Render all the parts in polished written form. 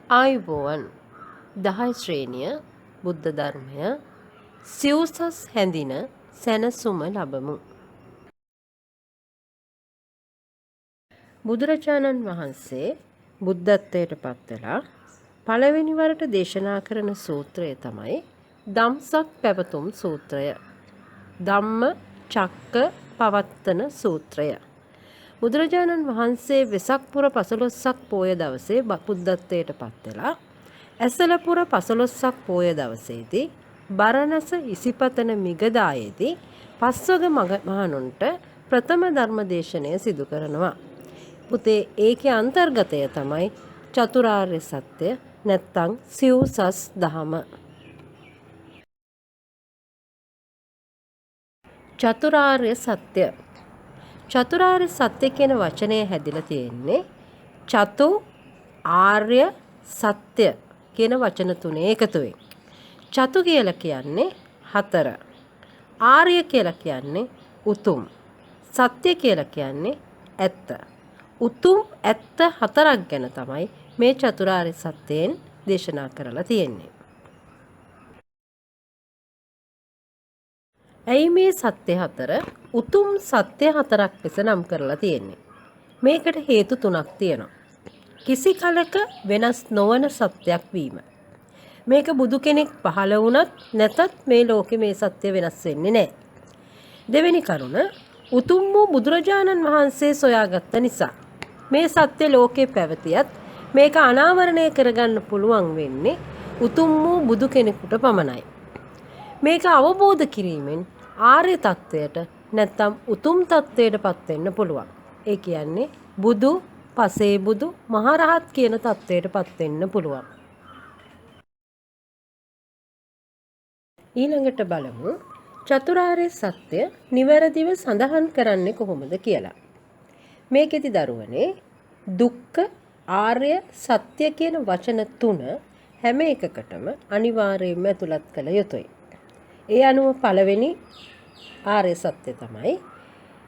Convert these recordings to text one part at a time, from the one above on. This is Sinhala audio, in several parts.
ආයුබෝවන් 10 ශ්‍රේණිය බුද්ධ ධර්මය සිව්සස් හැඳින සැනසුම ලබමු. බුදුරජාණන් වහන්සේ බුද්ධත්වයට පත්වලා පළවෙනි වරට දේශනා කරන සූත්‍රය තමයි ධම්සක් පැවතුම් සූත්‍රය. ධම්ම චක්ක පවත්තන සූත්‍රය. බුදුරජාණන් වහන්සේ වෙසක් පුර 15ක් පෝය දවසේ බුද්ධත්වයට පත් වෙලා ඇසළ පුර 15ක් පෝය දවසේදී බරණැස ඉසිපතන මිගදායේදී පස්වග මහණුන්ට ප්‍රථම ධර්ම දේශනය සිදු කරනවා. පුතේ ඒකේ අන්තර්ගතය තමයි චතුරාර්ය සත්‍ය නැත්තම් සිව්සස් දහම. චතුරාර්ය සත්‍ය. චතුරාර්ය සත්‍ය කියන වචනය හැදිලා තියෙන්නේ චතු ආර්ය සත්‍ය කියන වචන තුනේ එකතුවෙන්. චතු කියලා කියන්නේ හතර. ආර්ය කියලා කියන්නේ උතුම්. සත්‍ය කියලා කියන්නේ ඇත්ත. උතුම් ඇත්ත හතරක් ගැන තමයි මේ චතුරාර්ය සත්‍යයෙන් දේශනා කරලා තියෙන්නේ. ඇයි මේ සත්‍ය හතර උතුම් සත්‍ය හතරක් ලෙස නම් කරලා තියෙන්නේ? මේකට හේතු තුනක් තියෙනවා. කිසි කලක වෙනස් නොවන සත්‍යයක් වීම. මේක බුදු කෙනෙක් පහළ වුණත් නැතත් මේ ලෝකේ මේ සත්‍ය වෙනස් වෙන්නේ නැහැ. දෙවෙනි කරුණ උතුම් වූ බුදුරජාණන් වහන්සේ සොයාගත්ත නිසා මේ සත්‍ය ලෝකේ පැවතියත් මේක අනාවරණය කරගන්න පුළුවන් වෙන්නේ උතුම් වූ බුදු කෙනෙකුට පමණයි. මේක අවබෝධ කිරීමෙන් ආර්ය තත්වයට නැත්තම් උතුම් තත්වයට පත් වෙන්න පුළුවන්. ඒ කියන්නේ බුදු, පසේ බුදු, මහරහත් කියන තත්වයට පත් වෙන්න පුළුවන්. ඊළඟට බලමු චතුරාර්ය සත්‍ය නිවැරදිව සඳහන් කරන්නේ කොහොමද කියලා. මේකෙදි දරුවනේ දුක්ඛ ආර්ය සත්‍ය කියන වචන තුන හැම එකකටම අනිවාර්යයෙන්ම ඇතුළත් කළ යුතුයි. ඒ අනුව පළවෙනි ආර්ය සත්‍ය තමයි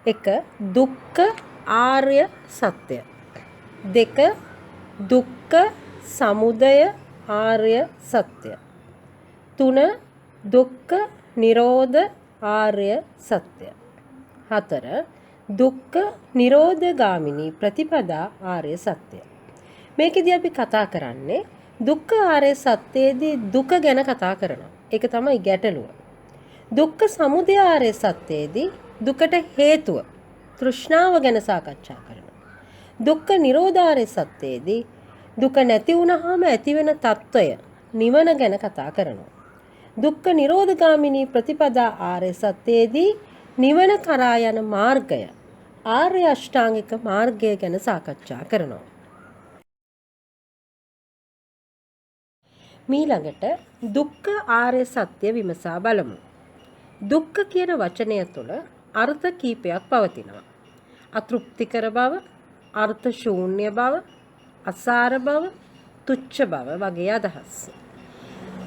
1 දුක්ඛ ආර්ය සත්‍ය. 2 දුක්ඛ සමුදය ආර්ය සත්‍ය. 3 දුක්ඛ නිරෝධ ආර්ය සත්‍ය. 4 දුක්ඛ නිරෝධ ගාමිනී ප්‍රතිපදා ආර්ය සත්‍ය. මේකෙදී අපි කතා කරන්නේ දුක්ඛ ආර්ය සත්‍යයේදී දුක ගැන කතා කරනවා. ඒක තමයි ගැටලුව. දුක්ඛ සමුදය ආර්ය සත්‍යයේදී දුකට හේතුව තෘෂ්ණාව ගැන සාකච්ඡා කරනවා. දුක්ඛ නිරෝධ ආර්ය සත්‍යයේදී දුක නැති වුනහම ඇතිවෙන తত্ত্বය නිවන ගැන කතා කරනවා. දුක්ඛ නිරෝධ ගාමිනී ප්‍රතිපදා ආර්ය සත්‍යයේදී නිවන කරා යන මාර්ගය ආර්ය අෂ්ටාංගික මාර්ගය ගැන සාකච්ඡා කරනවා. මීළඟට දුක්ඛ ආර්ය සත්‍ය විමසා බලමු. දුක්ඛ කියන වචනය තුළ අර්ථ කීපයක් පවතිනවා. අතෘප්තිකර බව, අර්ථ ශූන්‍ය බව, අසාර බව, තුච්ඡ බව වගේ අදහස්.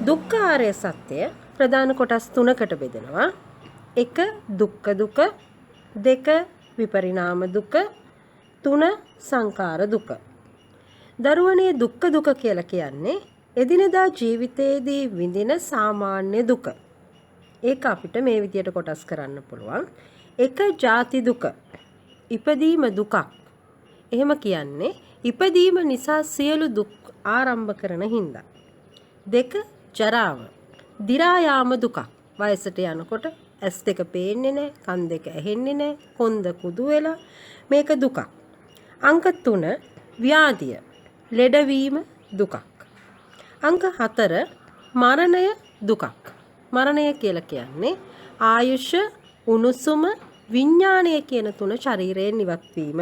දුක්ඛ ආර්ය සත්‍ය ප්‍රධාන කොටස් තුනකට බෙදෙනවා. 1 දුක්ඛ දුක, 2 විපරිණාම දුක, 3 සංඛාර දුක. දරුවනේ දුක්ඛ දුක කියලා කියන්නේ එදිනෙදා ජීවිතයේදී විඳින සාමාන්‍ය දුක. ඒක අපිට මේ විදියට කොටස් කරන්න පුළුවන්. 1 ජාති දුක. ඉපදීම දුකක්. එහෙම කියන්නේ ඉපදීම නිසා සියලු දුක් ආරම්භ කරන හින්දා. 2 ජරාව. දි รา යාම දුකක්. වයසට යනකොට ඇස් දෙක පේන්නේ නැහැ, කන් දෙක ඇහෙන්නේ නැහැ, කොන්ද කුදු වෙලා මේක දුකක්. අංක 3 ව්‍යාධිය. ලෙඩවීම දුකක්. අංක 4 මරණය දුකක්. මරණය කියලා කියන්නේ ආයුෂ, උණුසුම, විඥාණය කියන තුන ශරීරයෙන් ඉවත් වීම.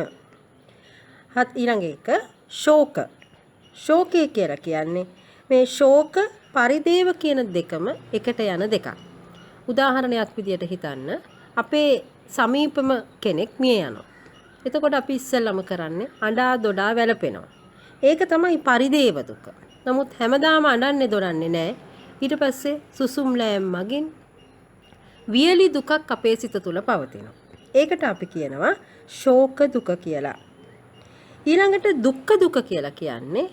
ඊළඟ එක ශෝක. ශෝකය කියලා කියන්නේ මේ ශෝක පරිදේව කියන දෙකම එකට යන දෙකක්. උදාහරණයක් විදියට හිතන්න අපේ සමීපම කෙනෙක් මිය යනවා. එතකොට අපි ඉස්සෙල්ලම කරන්නේ අඬා දොඩා වැළපෙනවා. ඒක තමයි පරිදේව දුක. නමුත් හැමදාම අඬන්නේ දොඩන්නේ නැහැ. ඊට පස්සේ සුසුම් ලෑම් මගින් වියලි දුකක් අපේ සිත තුළ පවතිනවා. ඒකට අපි කියනවා ශෝක දුක කියලා. ඊළඟට දුක්ඛ දුක කියලා කියන්නේ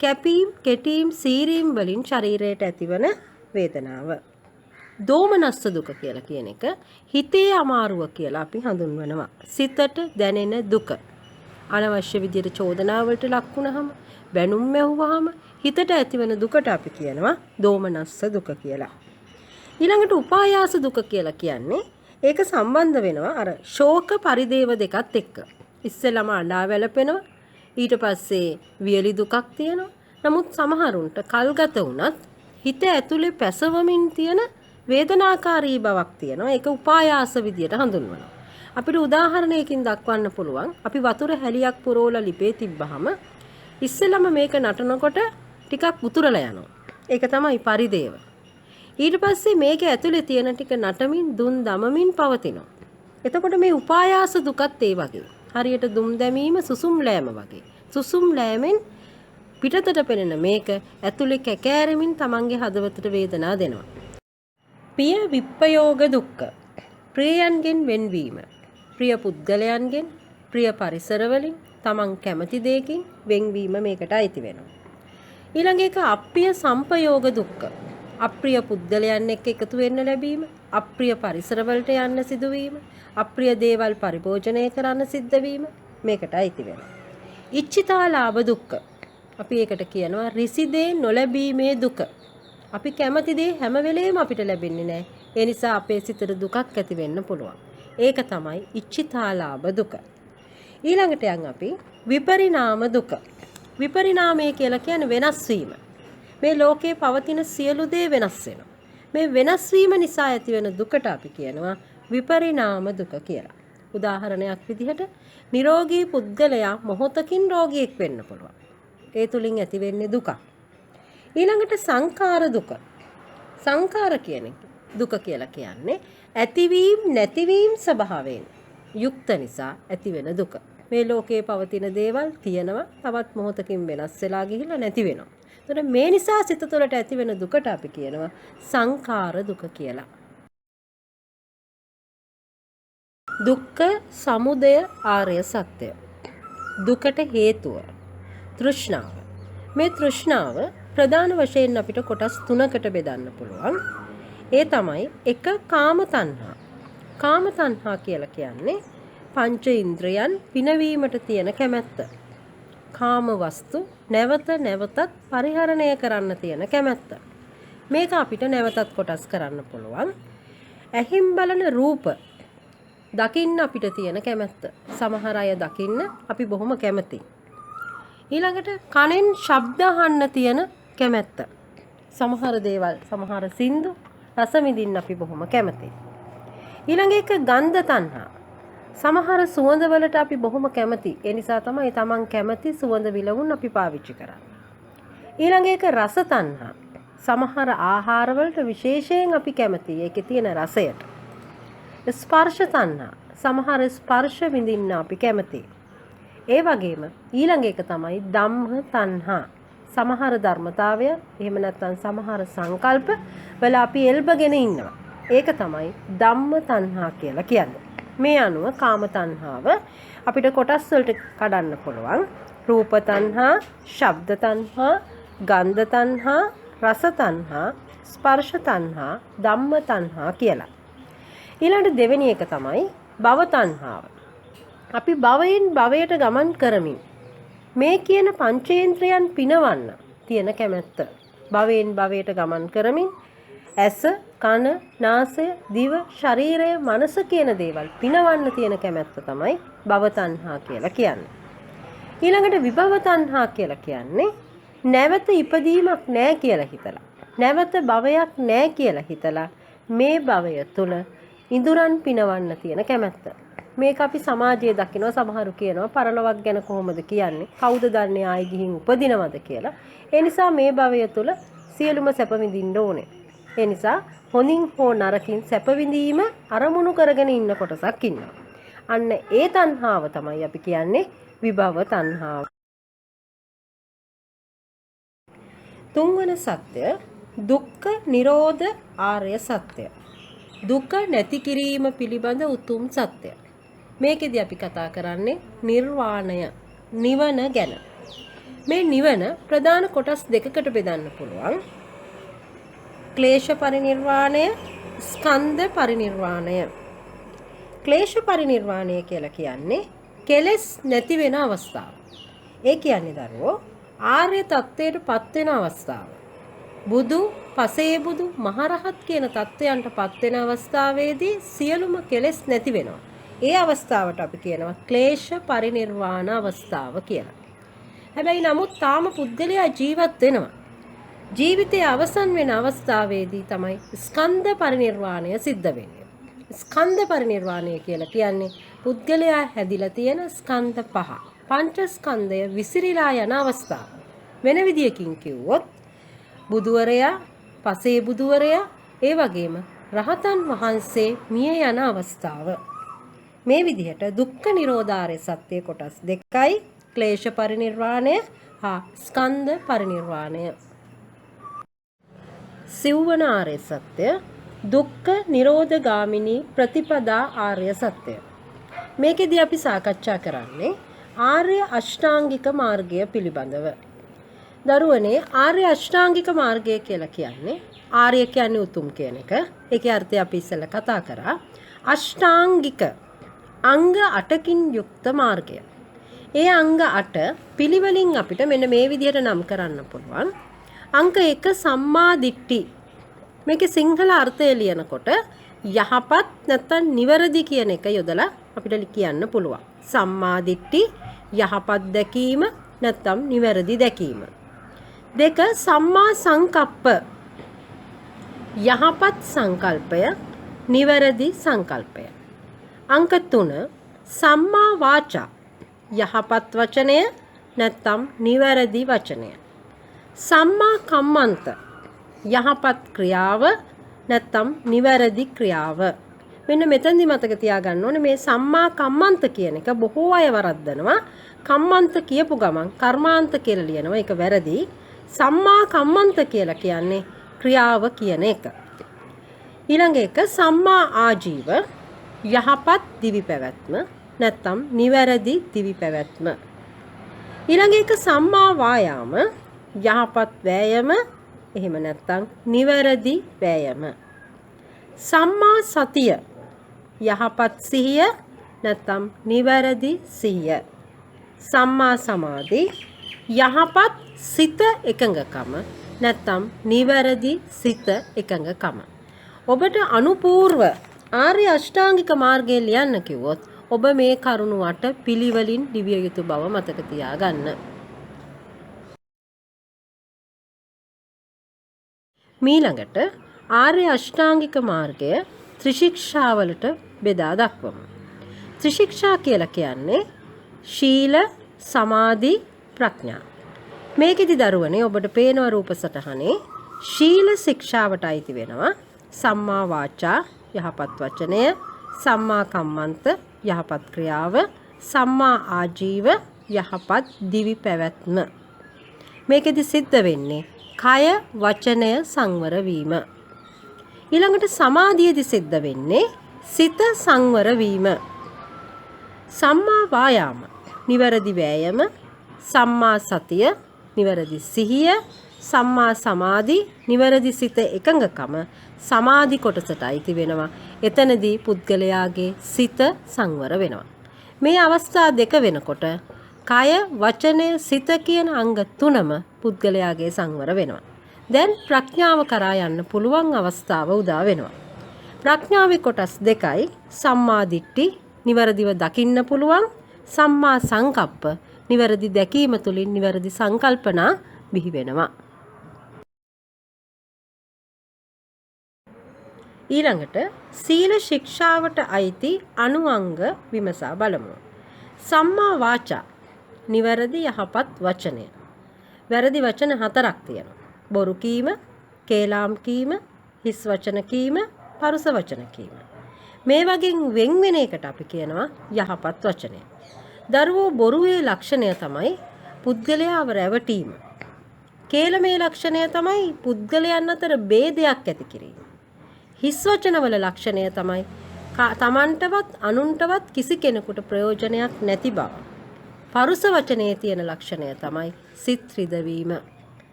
කැපීම්, කෙටීම්, සීරීම් වලින් ශරීරයට ඇතිවන වේදනාව. දෝමනස්ස දුක කියලා කියන එක හිතේ අමාරුව කියලා අපි හඳුන්වනවා. සිතට දැනෙන දුක. අනවශ්‍ය විදියට චෝදනාවලට ලක් වුණාම, බැනුම් මැහුවාම හිතට ඇතිවන දුකට අපි කියනවා දෝමනස්ස දුක කියලා. ඊළඟට උපායාස දුක කියලා කියන්නේ ඒක සම්බන්ධ වෙනවා අර ශෝක පරිදේව දෙකත් එක්ක. ඉස්සෙල්ලාම අඬා වැළපෙනවා. ඊට පස්සේ වියලි දුකක් තියෙනවා. නමුත් සමහරුන්ට කල්ගත වුණත් හිත ඇතුලේ පැසවමින් තියෙන වේදනාකාරී බවක් තියෙනවා. ඒක උපායාස විදියට හඳුන්වනවා. අපිට උදාහරණයකින් දක්වන්න පුළුවන්. අපි වතුර හැලියක් පුරවලා ලිපේ තිබ්බහම ඉස්සෙල්ලාම මේක නටනකොට ටිකක් උතුරලා යනවා. ඒක තමයි පරිදේව. ඊට පස්සේ මේක ඇතුලේ තියෙන ටික නටමින් දුම් දමමින් පවතිනවා. එතකොට මේ උපායාස දුකත් ඒ වගේ. හරියට දුම් දැමීම සුසුම් ලෑම වගේ. සුසුම් ලෑමෙන් පිටතට පෙනෙන මේක ඇතුලේ කැකෑරෙමින් තමන්ගේ හදවතට වේදනා දෙනවා. පිය විප්පයෝග දුක්ඛ. ප්‍රියයන්ගෙන් වෙන්වීම. ප්‍රිය පුද්ගලයන්ගෙන්, ප්‍රිය පරිසරවලින්, තමන් කැමති දෙයකින් වෙන්වීම මේකට අයිති වෙනවා. ඊළඟ එක අප්‍රිය සම්පයෝග දුක්ඛ. අප්‍රිය පුද්ගලයන් එක්ක එකතු වෙන්න ලැබීම, අප්‍රිය පරිසරවලට යන්න සිදුවීම, අප්‍රිය දේවල් පරිභෝජනය කරන්න සිද්ධ වීම මේකට අයිති වෙනවා. ඉච්ඡිතාලාභ දුක්ඛ. අපි ඒකට කියනවා රිසිදේ නොලැබීමේ දුක. අපි කැමති දේ හැම වෙලේම අපිට ලැබෙන්නේ නැහැ. ඒ නිසා අපේ සිතට දුකක් ඇති වෙන්න පුළුවන්. ඒක තමයි ඉච්ඡිතාලාභ දුක. ඊළඟට යන් අපි විපරිණාම දුක. විපරිණාමය කියලා කියන්නේ වෙනස් වීම. මේ ලෝකේ පවතින සියලු දේ වෙනස් වෙනවා. මේ වෙනස් වීම නිසා ඇති වෙන දුකට අපි කියනවා විපරිණාම දුක කියලා. උදාහරණයක් විදිහට නිරෝගී පුද්ගලයා මොහොතකින් රෝගියෙක් වෙන්න පුළුවන්. ඒ තුලින් ඇති වෙන්නේ දුක. ඊළඟට සංඛාර දුක. සංඛාර කියන දුක කියලා කියන්නේ ඇතිවීම නැතිවීම ස්වභාවයෙන් යුක්ත නිසා ඇතිවෙන දුක. මේ ලෝකේ පවතින දේවල් තියෙනවා, තවත් මොහොතකින් වෙනස් වෙලා ගිහිල්ලා නැති වෙනවා. එතකොට මේ නිසා සිත තුළට ඇතිවෙන දුකට අපි කියනවා සංඛාර දුක කියලා. දුක්ඛ සමුදය ආර්ය සත්‍ය. දුකට හේතුව තෘෂ්ණාව. මේ තෘෂ්ණාව ප්‍රධාන වශයෙන් අපිට කොටස් තුනකට බෙදන්න පුළුවන්. ඒ තමයි එක කාම තණ්හා. කාම තණ්හා කියලා කියන්නේ පංච ඉන්ද්‍රයන් පිනවීමට තියෙන කැමැත්ත. කාම වස්තු නැවත නැවතත් පරිහරණය කරන්න තියෙන කැමැත්ත. මේක අපිට නැවතත් කොටස් කරන්න පුළුවන්. ඇහින් බලන රූප දකින්න අපිට තියෙන කැමැත්ත. සමහර අය දකින්න අපි බොහොම කැමතියි. ඊළඟට කනෙන් ශබ්ද අහන්න තියෙන කැමැත්ත. සමහර දේවල්, සමහර සින්දු රස විඳින්න අපි බොහොම කැමතියි. ඊළඟ එක ගන්ධ තණ්හා. සමහර සුවඳ වලට අපි බොහොම කැමතියි. ඒ නිසා තමයි තමන් කැමති සුවඳ විලවුන් අපි පාවිච්චි කරන්නේ. ඊළඟ එක රස තණ්හා. සමහර ආහාර වලට විශේෂයෙන් අපි කැමතියි. ඒකේ තියෙන රසයට. ස්පර්ශ තණ්හා. සමහර ස්පර්ශ විඳින්න අපි කැමතියි. ඒ වගේම ඊළඟ එක තමයි ධම්ම තණ්හා. සමහර ධර්මතාවය එහෙම නැත්නම් සමහර සංකල්ප වල අපි එල්බගෙන ඉන්නවා. ඒක තමයි ධම්ම තණ්හා කියලා කියන්නේ. මේ අනුව කාම තණ්හාව අපිට කොටස් වලට කඩන්න පුළුවන්. රූප තණ්හා, ශබ්ද තණ්හා, ගන්ධ තණ්හා, රස තණ්හා, ස්පර්ශ තණ්හා, ධම්ම තණ්හා කියලා. ඊළඟට දෙවෙනි එක තමයි භව තණ්හාව. අපි භවයෙන් භවයට ගමන් කරමින් මේ කියන පංචේන්ද්‍රයන් පිනවන්න තියෙන කැමැත්ත. භවයෙන් භවයට ගමන් කරමින් ඇස, කන, නාසය, දිව, ශරීරය, මනස කියන දේවල් පිනවන්න තියෙන කැමැත්ත තමයි භව තණ්හා කියලා කියන්නේ. ඊළඟට විභව තණ්හා කියලා කියන්නේ නැවත ඉපදීමක් නැහැ කියලා හිතලා, නැවත භවයක් නැහැ කියලා හිතලා මේ භවය තුල ඉඳුරන් පිනවන්න තියෙන කැමැත්ත. මේක අපි සමාජයේ දකිනවා. සමහරු කියනවා පරලොවක් ගැන කොහොමද කියන්නේ? කවුද දන්නේ ආයි ගිහින් උපදිනවද කියලා? ඒ නිසා මේ භවය තුල සියලුම සැප විඳින්න ඕනේ. ඒ නිසා හොඳින් හෝ නරකින් සැප විඳීම අරමුණු කරගෙන ඉන්න කොටසක් ඉන්නවා. අන්න ඒ තණ්හාව තමයි අපි කියන්නේ විභව තණ්හාව. තුන්වන සත්‍ය දුක්ඛ නිරෝධ ආර්ය සත්‍ය. දුක නැති කිරීම පිළිබඳ උතුම් සත්‍ය. මේකෙදි අපි කතා කරන්නේ නිර්වාණය, නිවන ගැන. මේ නිවන ප්‍රධාන කොටස් දෙකකට බෙදන්න පුළුවන්. ක්ලේශ පරිනිර්වාණය, ස්කන්ධ පරිනිර්වාණය. ක්ලේශ පරිනිර්වාණය කියලා කියන්නේ කෙලෙස් නැති වෙන අවස්ථාව. ඒ කියන්නේ දරුවෝ ආර්ය තත්ත්වයට පත් වෙන අවස්ථාව. බුදු, පසේ බුදු, මහරහත් කියන තත්ත්වයන්ට පත් වෙන අවස්ථාවේදී සියලුම කෙලෙස් නැති වෙනවා. ඒ අවස්ථාවට අපි කියනවා ක්ලේශ පරිනිර්වාණ අවස්ථාව කියලා. හැබැයි නමුත් තාම පුද්ගලයා ජීවත් වෙනවා. ජීවිතයේ අවසන් වෙන අවස්ථාවේදී තමයි ස්කන්ධ පරිනිර්වාණය සිද්ධ වෙන්නේ. ස්කන්ධ පරිනිර්වාණය කියලා කියන්නේ පුද්ගලයා හැදිලා තියෙන ස්කන්ධ පහ. පංචස්කන්ධය විසිරීලා යන අවස්ථාව. වෙන විදියකින් කිව්වොත් බුදුවරයා, පසේ බුදුවරයා, ඒ වගේම රහතන් වහන්සේ මිය යන අවස්ථාව. මේ විදිහට දුක්ඛ නිරෝධාරය සත්‍ය කොටස් දෙකයි, ක්ලේශ පරිනිර්වාණය හා ස්කන්ධ පරිනිර්වාණය. සිව්වන ආර්ය සත්‍ය දුක්ඛ නිරෝධගාමිනී ප්‍රතිපදා ආර්ය සත්‍ය. මේකෙදී අපි සාකච්ඡා කරන්නේ ආර්ය අෂ්ටාංගික මාර්ගය පිළිබඳව. දරුවනේ ආර්ය අෂ්ටාංගික මාර්ගය කියලා කියන්නේ ආර්ය කියන්නේ උතුම් කියන එක. ඒකේ අර්ථය අපි ඉස්සෙල්ලා කතා කරා. අෂ්ටාංගික අංග 8කින් යුක්ත මාර්ගය. ඒ අංග 8 පිළිවෙලින් අපිට මෙන්න මේ විදිහට නම් කරන්න පුළුවන්. අංක 1 සම්මා දිට්ඨි. මේකේ සිංහල අර්ථය ලියනකොට යහපත් නැත්නම් නිවැරදි කියන එක යොදලා අපිට කියන්න පුළුවන්. සම්මා දිට්ඨි යහපත් දැකීම නැත්නම් නිවැරදි දැකීම. 2 සම්මා සංකප්ප යහපත් සංකල්පය නිවැරදි සංකල්පය. අංක 3 සම්මා වාචා යහපත් වචනය නැත්නම් නිවැරදි වචනය. සම්මා කම්මන්ත යහපත් ක්‍රියාව නැත්නම් නිවැරදි ක්‍රියාව. මෙන්න මෙතනදි මතක තියාගන්න ඕනේ මේ සම්මා කම්මන්ත කියන එක බොහෝ අය වරද්දනවා. කම්මන්ත කියපු ගමන් කර්මාන්ත කියලා ලියනවා. ඒක වැරදි. සම්මා කම්මන්ත කියලා කියන්නේ ක්‍රියාව කියන එක. ඊළඟ එක සම්මා ආජීව යහපත් දිවි පැවැත්ම නැත්නම් නිවැරදි දිවි පැවැත්ම. ඊළඟ එක සම්මා වායාම යහපත් වෑයම එහෙම නැත්නම් නිවැරදි වෑයම. සම්මා සතිය යහපත් සිහිය නැත්නම් නිවැරදි සිහිය. සම්මා සමාධි යහපත් සිත එකඟකම නැත්නම් නිවැරදි සිත එකඟකම. ඔබට අනුපූර්ව ආර්ය අෂ්ටාංගික මාර්ගය ලියන්න කිව්වොත් ඔබ මේ කරුණු 8 පිළිවෙලින් ලිවිය යුතු බව මතක තියාගන්න. මීළඟට ආර්ය අෂ්ටාංගික මාර්ගය ත්‍රිශික්ෂාවලට බෙදා දක්වමු. ත්‍රිශික්ෂා කියලා කියන්නේ ශීල, සමාධි, ප්‍රඥා. මේකෙදි දරුවනේ ඔබට පේනවා රූප සටහනේ ශීල ශික්ෂාවට අයිති වෙනවා. සම්මා වාචා යහපත් වචනය, සම්මා කම්මන්ත යහපත් ක්‍රියාව, සම්මා ආජීව යහපත් දිවි පැවැත්ම. මේකෙදි සිද්ධ වෙන්නේ කය වචනය සංවර වීම. ඊළඟට සමාධියේදී සිද්ධ වෙන්නේ සිත සංවර වීම. සම්මා වායාම නිවැරදි වෑයම, සම්මා සතිය නිවැරදි සිහිය, සම්මා සමාධි නිවැරදි සිත එකඟකම සමාධි කොටසට අයිති වෙනවා. එතනදී පුද්ගලයාගේ සිත සංවර වෙනවා. මේ අවස්ථා දෙක වෙනකොට කය වචනය සිත කියන අංග තුනම පුද්ගලයාගේ සංවර වෙනවා. දැන් ප්‍රඥාව කරා යන්න පුළුවන් අවස්ථාව උදා වෙනවා. ප්‍රඥාවේ කොටස් දෙකයි. සම්මා දිට්ඨි නිවැරදිව දකින්න පුළුවන්, සම්මා සංකප්ප නිවැරදි දැකීම තුළින් නිවැරදි සංකල්පනා බිහි වෙනවා. ඊළඟට සීල ශික්ෂාවට අයිති අනුඅංග විමසා බලමු. සම්මා වාචා නිවැරදි යහපත් වචනය. වැරදි වචන 4ක් තියෙනවා. බොරු කීම, කේලාම් කීම, හිස් වචන කීම, පරුස වචන කීම. මේ වගේ වෙන් වෙන එකට අපි කියනවා යහපත් වචනය. දරුවෝ බොරුවේ ලක්ෂණය තමයි පුද්ගලයාව රැවටීම. කේලමේ ලක්ෂණය තමයි පුද්ගලයන් අතර ભેදයක් ඇති කිරීම. හිස් වචනවල ලක්ෂණය තමයි තමන්ටවත් අනුන්ටවත් කිසි කෙනෙකුට ප්‍රයෝජනයක් නැති බව. පරුස වචනයේ තියෙන ලක්ෂණය තමයි සිත් රිදවීම.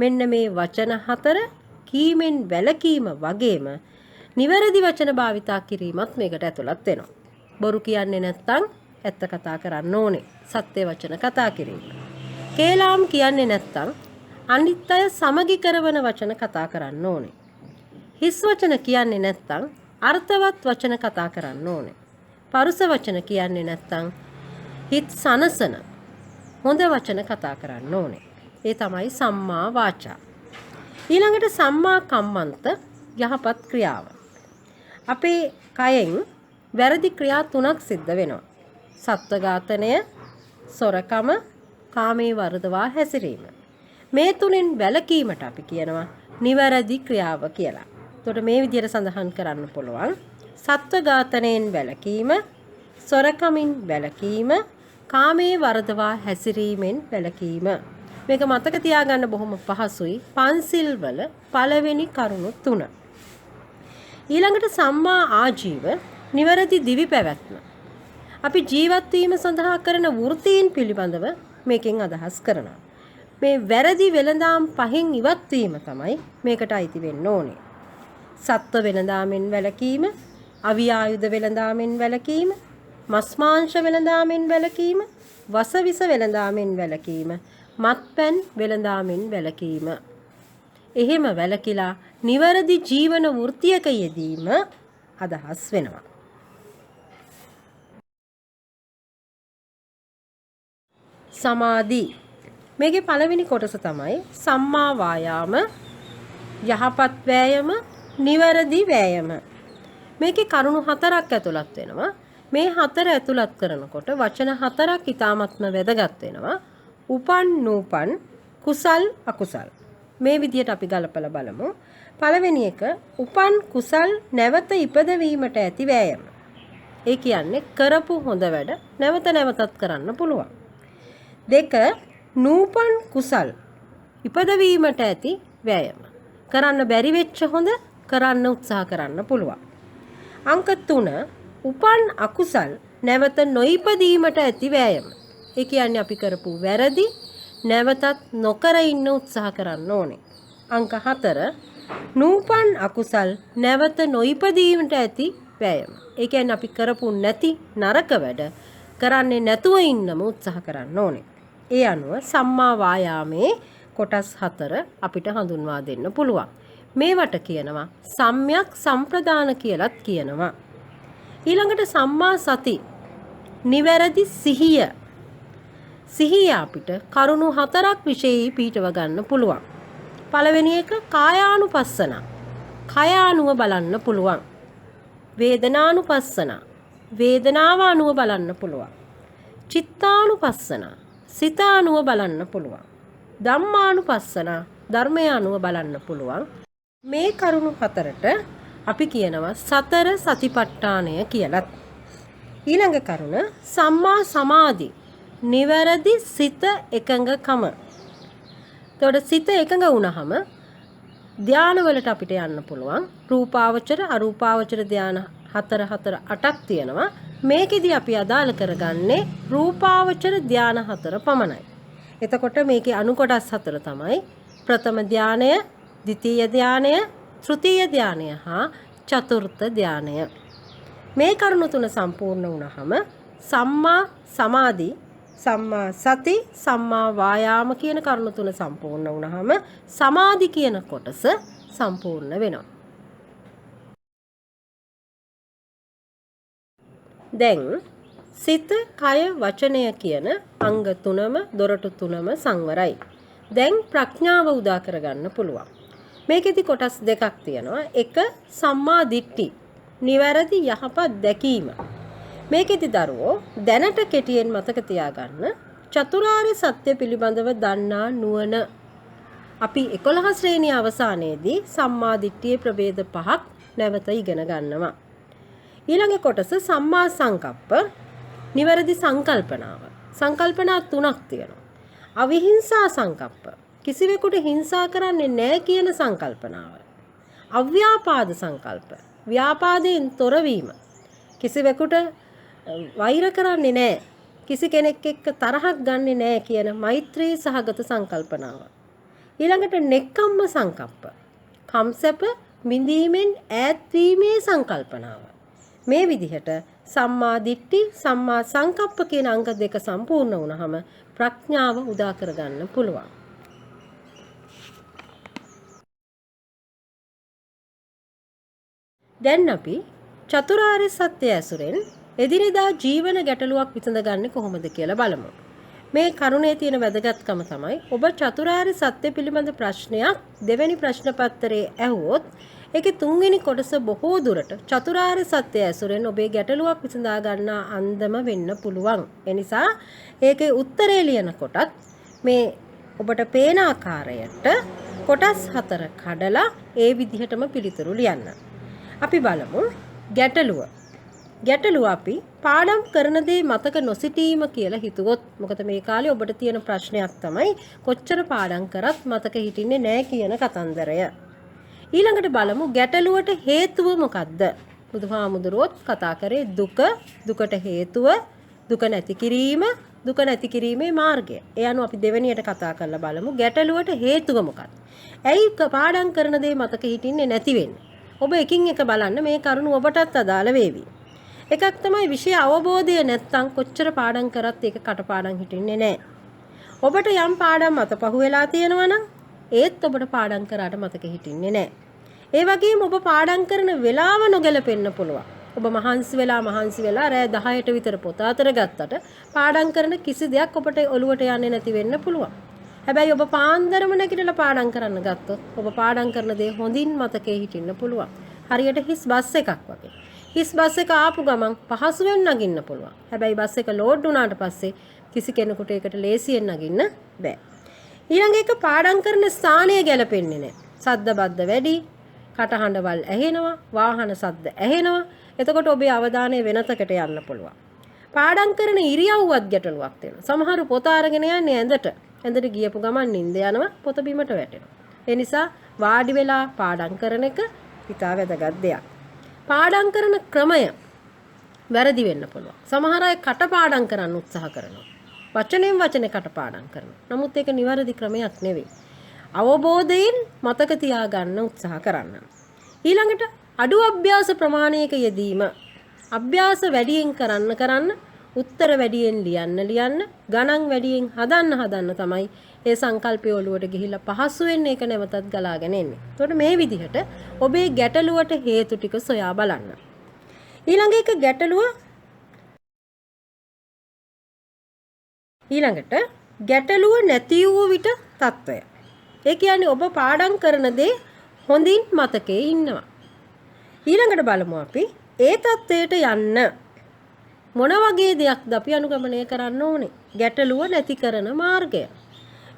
මෙන්න මේ වචන 4 කීමෙන් වැළකීම වගේම නිවැරදි වචන භාවිතා කිරීමත් මේකට ඇතුළත් වෙනවා. බොරු කියන්නේ නැත්නම් ඇත්ත කතා කරන්න ඕනේ. සත්‍ය වචන කතා කිරීම. කේලාම් කියන්නේ නැත්නම් අනිත් අය සමගි කරවන වචන කතා කරන්න ඕනේ. හිස් වචන කියන්නේ නැත්නම් අර්ථවත් වචන කතා කරන්න ඕනේ. පරුස වචන කියන්නේ නැත්නම් හිත සනසන හොඳ වචන කතා කරන්න ඕනේ. ඒ තමයි සම්මා වාචා. ඊළඟට සම්මා කම්මන්ත යහපත් ක්‍රියාව. අපේ කයෙන් වැරදි ක්‍රියා 3ක් සිද්ධ වෙනවා. සත්ව ඝාතනය, සොරකම, කාමයේ වර්ධවා හැසිරීම. මේ තුනෙන් වැළකීමට අපි කියනවා නිවැරදි ක්‍රියාව කියලා. එතකොට මේ විදිහට සඳහන් කරන්න පුළුවන්. සත්ව ඝාතනයෙන් වැළකීම, සොරකමින් වැළකීම, කාමයේ වර්ධවා හැසිරීමෙන් වැළකීම. මේක මතක තියාගන්න බොහොම පහසුයි. පන්සිල් වල පළවෙනි කරුණු 3. ඊළඟට සම්මා ආජීව නිවැරදි දිවි පැවැත්ම. අපි ජීවත් වීම සඳහා කරන වෘත්තීන් පිළිබඳව මේකෙන් අදහස් කරනවා. මේ වැරදි වෙළඳාම් පහෙන් ඉවත් වීම තමයි මේකට අයිති වෙන්න ඕනේ. සත්ව වෙළඳාමෙන් වැළකීම, අවියායුධ වෙළඳාමෙන් වැළකීම, මස් මාංශ වෙළඳාමෙන් වැළකීම, වසවිස වෙළඳාමෙන් වැළකීම, මත්පැන් වෙළඳාමෙන් වැළකීම. එහෙම වැළකීලා නිවැරදි ජීවන වෘත්තියක යෙදීම අදහස් වෙනවා. සමාධි. මේකේ පළවෙනි කොටස තමයි සම්මා වායාම, යහපත් වෑයම, නිවැරදි වෑයම. මේකේ කරුණු 4ක් ඇතුළත් වෙනවා. මේ 4 ඇතුළත් කරනකොට වචන 4ක් ඉතාමත්ම වැදගත් වෙනවා. උපන් නූපන්, කුසල් අකුසල්. මේ විදිහට අපි ගලපලා බලමු. පළවෙනි එක උපන් කුසල් නැවත ඉපදවීමට ඇති වෑයම. ඒ කියන්නේ කරපු හොඳ වැඩ නැවත නැවතත් කරන්න පුළුවන්. 2 නූපන් කුසල් ඉපදවීමට ඇති වෑයම. කරන්න බැරි වෙච්ච හොඳ කරන්න උත්සාහ කරන්න පුළුවන්. අංක 3 උපන් අකුසල් නැවත නොඉපදීමට ඇති වෑයම. ඒ කියන්නේ අපි කරපු වැරදි නැවතත් නොකර ඉන්න උත්සාහ කරන්න ඕනේ. අංක 4 නූපන් අකුසල් නැවත නොඉපදීමට ඇති වෑයම. ඒ කියන්නේ අපි කරපු නැති නරක වැඩ කරන්නේ නැතුව ඉන්නම උත්සාහ කරන්න ඕනේ. ඒ අනුව සම්මා වායාමේ කොටස් 4 අපිට හඳුන්වා දෙන්න පුළුවන්. මේවට කියනවා සම්‍යක් සම්ප්‍රදාන කියලත් කියනවා. ඊළඟට සම්මා සති නිවැරදි සිහිය. සිහිය අපිට කරුණු 4ක් විශේෂයි පිටව ගන්න පුළුවන්. පළවෙනි එක කායානුපස්සන. කය අනුව බලන්න පුළුවන්. වේදනානුපස්සන. වේදනාව අනුව බලන්න පුළුවන්. චිත්තානුපස්සන. සිත අනුව බලන්න පුළුවන්. ධම්මානුපස්සන. ධර්මය අනුව බලන්න පුළුවන්. මේ කරුණු 4ට අපි කියනවා සතර සතිපට්ඨානය කියලත්. ඊළඟ කරුණ සම්මා සමාධි. නිවැරදි සිත එකඟකම. එතකොට සිත එකඟ වුණාම ධානවලට අපිට යන්න පුළුවන්. රූපාවචර අරූපාවචර ධාන 4 4 8ක් තියෙනවා. මේකෙදි අපි අදාළ කරගන්නේ රූපාවචර ධාන 4 පමණයි. එතකොට මේකේ අනු කොටස් 4 තමයි ප්‍රථම ධානය, ද්විතීය ධානය, තෘතීය ධානය හා චතුර්ථ ධානය. මේ කරුණු තුන සම්පූර්ණ වුණාම සම්මා සමාධි, සම්මා සති, සම්මා වායාම කියන කරුණු තුන සම්පූර්ණ වුණාම සමාධි කියන කොටස සම්පූර්ණ වෙනවා. දැන් සිත, කය, වචනය කියන අංග තුනම දොරටු තුනම සංවරයි. දැන් ප්‍රඥාව උදා කරගන්න පුළුවන්. මේකෙදි කොටස් දෙකක් තියෙනවා. එක සම්මා දිට්ඨි, නිවැරදි යහපත් දැකීම. මේකෙදි දරුවෝ දැනට කෙටියෙන් මතක තියාගන්න චතුරාර්ය සත්‍ය පිළිබඳව දන්නා නුවණ. අපි 11 ශ්‍රේණිය අවසානයේදී සම්මා දිට්ඨියේ ප්‍රභේද 5ක් නැවත ඉගෙන ගන්නවා. ඊළඟ කොටස සම්මා සංකප්ප, නිවැරදි සංකල්පනාව. සංකල්පනා 3ක් තියෙනවා. අවිහිංසා සංකප්ප, කිසිවෙකුට හිංසා කරන්නේ නැහැ කියන සංකල්පනාව. අව්‍යාපාද සංකල්ප, ව්‍යාපාදයෙන් තොරවීම. කිසිවෙකුට වෛර කරන්නේ නැහැ කිසි කෙනෙක් එක්ක තරහක් ගන්නෙ නැහැ කියන මෛත්‍රී සහගත සංකල්පනාව. ඊළඟට නෙක්ඛම්ම සංකප්ප. කම්සප මිදීමෙන් ඈත්වීමේ සංකල්පනාව. මේ විදිහට සම්මා දිට්ඨි සම්මා සංකප්ප කියන අංග දෙක සම්පූර්ණ වුණාම ප්‍රඥාව උදා කරගන්න පුළුවන්. දැන් අපි චතුරාර්ය සත්‍ය ඇසුරෙන් එදිනෙදා ජීවන ගැටලුවක් විසඳගන්නේ කොහොමද කියලා බලමු. මේ කරුණේ තියෙන වැදගත්කම තමයි ඔබ චතුරාර්ය සත්‍ය පිළිබඳ ප්‍රශ්නයක් දෙවෙනි ප්‍රශ්න පත්‍රයේ ඇහුවොත් ඒකේ තුන්වෙනි කොටස බොහෝ දුරට චතුරාර්ය සත්‍ය ඇසුරෙන් ඔබේ ගැටලුවක් විසඳා ගන්න අන්දම වෙන්න පුළුවන්. ඒ නිසා ඒකේ උත්තරය ලියනකොටත් මේ ඔබට පේන ආකාරයට කොටස් 4 කඩලා ඒ විදිහටම පිළිතුරු ලියන්න. අපි බලමු ගැටලුව. ගැටලුව අපි පාඩම් කරන දේ මතක නොසිටීම කියලා හිතුවොත් මොකද මේ කාලේ ඔබට තියෙන ප්‍රශ්නයක් තමයි කොච්චර පාඩම් කරත් මතක හිටින්නේ නැහැ කියන කතන්දරය. ඊළඟට බලමු ගැටලුවට හේතුව මොකද්ද? බුදුහාමුදුරුවෝත් කතා කරේ දුක, දුකට හේතුව, දුක නැති කිරීම, දුක නැති කිරීමේ මාර්ගය. ඒ අනුව අපි දෙවෙනියට කතා කරලා බලමු ගැටලුවට හේතුව මොකක්ද? ඇයි පාඩම් කරන දේ මතක හිටින්නේ නැති වෙන්නේ? ඔබ එකින් එක බලන්න මේ කරුණ ඔබටත් අදාළ වේවි. එකක් තමයි විෂය අවබෝධය නැත්නම් කොච්චර පාඩම් කරත් ඒක කටපාඩම් හිටින්නේ නැහැ. ඔබට යම් පාඩම් අතපහුව වෙලා තියෙනවා නම් ඒත් ඔබට පාඩම් කරාට මතක හිටින්නේ නැහැ. ඒ වගේම ඔබ පාඩම් කරන වෙලාව නොගැලපෙන්න පුළුවන්. ඔබ මහන්සි වෙලා රෑ 10ට විතර පොත අතර ගත්තට පාඩම් කරන කිසි දෙයක් ඔබට ඔලුවට යන්නේ නැති වෙන්න පුළුවන්. හැබැයි ඔබ පාන්දරම නැගිටලා පාඩම් කරන්න ගත්තොත් ඔබ පාඩම් කරන දේ හොඳින් මතකේ හිටින්න පුළුවන්. හරියට හිස් බස් එකක් වගේ. හිස් බස් එක ආපු ගමන් පහසුවෙන් නගින්න පුළුවන්. හැබැයි බස් එක ලෝඩ් වුණාට පස්සේ කිසි කෙනෙකුට ඒකට ලේසියෙන් නගින්න බෑ. ඊළඟ එක පාඩම් කරන ස්ථානය ගැලපෙන්නේ නැහැ. සද්ද බද්ද වැඩි, කටහඬවල් ඇහෙනවා, වාහන සද්ද ඇහෙනවා. එතකොට ඔබේ අවධානය වෙනතකට යන්න පුළුවන්. පාඩම් කරන ඉරියව්වත් ගැටලුවක් වෙනවා. සමහරු පොත අරගෙන යන්නේ ඇඳට ගියපු ගමන් නිින්ද යනවා, පොත බිමට වැටෙනවා. ඒ නිසා වාඩි වෙලා පාඩම් කරන එක ඉතා වැදගත් දෙයක්. පාඩම් කරන ක්‍රමය වැරදි වෙන්න පුළුවන්. සමහර අය කටපාඩම් කරන්න උත්සාහ කරනවා. වචනෙන් වචනේ කටපාඩම් කරනවා. නමුත් ඒක නිවැරදි ක්‍රමයක් නෙවෙයි. අවබෝධයෙන් මතක තියාගන්න උත්සාහ කරන්න. ඊළඟට අඩු අභ්‍යාස ප්‍රමාණයක යෙදීම. අභ්‍යාස වැඩියෙන් කරන්න උත්තර වැඩියෙන් ලියන්න ගණන් වැඩියෙන් හදන්න තමයි ඒ සංකල්පය ඔලුවට ගිහිල්ලා පහසුවෙන් ඒක නැවතත් ගලාගෙන එන්නේ. එතකොට මේ විදිහට ඔබේ ගැටලුවට හේතු ටික සොයා බලන්න. ඊළඟ එක ඊළඟට ගැටලුව නැති වූ විට తত্ত্বය. ඒ කියන්නේ ඔබ පාඩම් කරන දේ හොඳින් මතකේ ඉන්නවා. ඊළඟට බලමු අපි ඒ தත්ත්වයට යන්න මොන වගේ දෙයක්ද අපි අනුගමනය කරන්න ඕනේ? ගැටලුව නැති කරන මාර්ගය.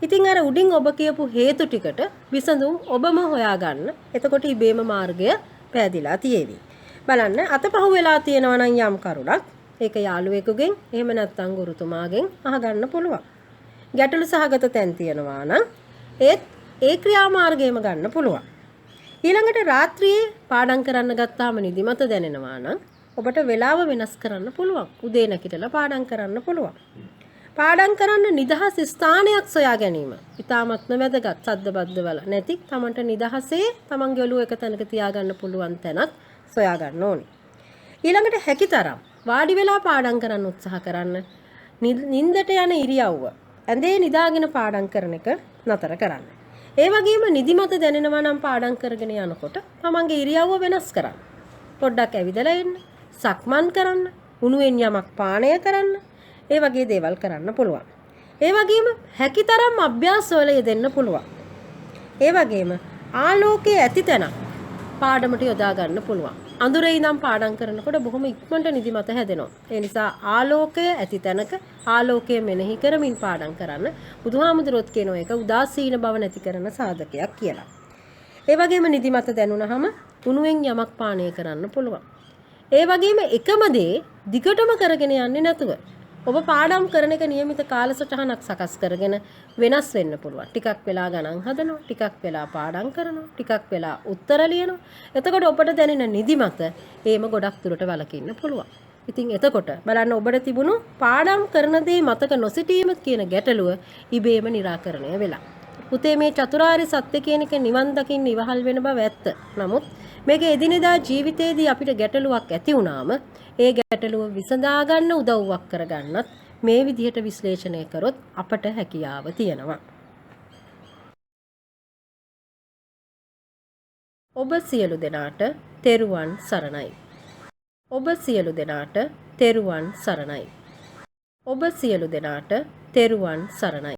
ඉතින් අර උඩින් ඔබ කියපු හේතු ටිකට විසඳුම් ඔබම හොයාගන්න. එතකොට ඉබේම මාර්ගය පෑදිලා තියෙවි. බලන්න අතපහුව වෙලා තියෙනවා නම් යම් කරුණක් ඒක යාළුවෙකුගෙන් එහෙම නැත්නම් ගුරුතුමාගෙන් අහගන්න පුළුවන්. ගැටලු සහගත තැන් තියෙනවා නම් ඒ ක්‍රියාමාර්ගයම ගන්න පුළුවන්. ඊළඟට රාත්‍රියේ පාඩම් කරන්න ගත්තාම නිදිමත දැනෙනවා නම් ඔබට වෙලාව වෙනස් කරන්න පුළුවන්. උදේ නැගිටලා පාඩම් කරන්න පුළුවන්. පාඩම් කරන්න නිදහස් ස්ථානයක් සොයා ගැනීම. ඊටාත්ම වැදගත්. සද්ද බද්ද වල නැති තමන්ට නිදහසේ තමන්ගේ ඔළුව එක තැනක තියාගන්න පුළුවන් තැනක් සොයා ගන්න ඕනේ. ඊළඟට හැකිතරම් වාඩි වෙලා පාඩම් කරන්න උත්සාහ කරන්න. නිින්දට යන ඉරියව්ව ඇඳේ නිදාගෙන පාඩම් කරන එක නතර කරන්න. ඒ වගේම නිදිමත දැනෙනවා නම් පාඩම් කරගෙන යනකොට තමන්ගේ ඉරියව්ව වෙනස් කරන්න. පොඩ්ඩක් ඇවිදලා එන්න, සක්මන් කරන්න, උණුවෙන් යමක් පානය කරන්න. ඒ වගේ දේවල් කරන්න පුළුවන්. ඒ වගේම හැකිතරම් අභ්‍යාසවල යෙදෙන්න පුළුවන්. ඒ වගේම ආලෝකයේ ඇති තැන පාඩමට යොදා ගන්න පුළුවන්. අඳුරේ ඉඳන් පාඩම් කරනකොට බොහොම ඉක්මනට නිදිමත හැදෙනවා. ඒ නිසා ආලෝකය ඇති තැනක ආලෝකය මෙනෙහි කරමින් පාඩම් කරන්න. බුදුහාමුදුරුවෝ කියනවා ඒක උදාසීන බව නැති කරන සාධකයක් කියලා. ඒ වගේම නිදිමත දැනුණාම උණුවෙන් යමක් පානය කරන්න පුළුවන්. ඒ වගේම එකම දේ දිගටම කරගෙන යන්නේ නැතුව ඔබ පාඩම් කරන එක નિયમિત කාලසටහනක් සකස් කරගෙන වෙනස් වෙන්න පුළුවන්. ටිකක් වෙලා ගණන් හදනවා, ටිකක් වෙලා පාඩම් කරනවා, ටිකක් වෙලා උත්තර ලියනවා. එතකොට ඔබට දැනෙන නිදිමත ඒම ගොඩක් දුරට වළකින්න පුළුවන්. ඉතින් එතකොට බලන්න ඔබට තිබුණු පාඩම් කරන දේ මතක නොසිටීම කියන ගැටලුව ඉබේම निराකරණය වෙලා. පුතේ මේ චතුරාර්ය සත්‍ය කියන එක නිවන් දකින්න ඉවහල් වෙන බව ඇත්ත. නමුත් මේක එදිනෙදා ජීවිතේදී අපිට ගැටලුවක් ඇති වුණාම ඒ ගැටලුව විසඳා ගන්න උදව්වක් කරගන්නත් මේ විදිහට විශ්ලේෂණය කරොත් අපට හැකියාව තියෙනවා. ඔබ සියලු දෙනාට තෙරුවන් සරණයි. ඔබ සියලු දෙනාට තෙරුවන් සරණයි. ඔබ සියලු දෙනාට තෙරුවන් සරණයි.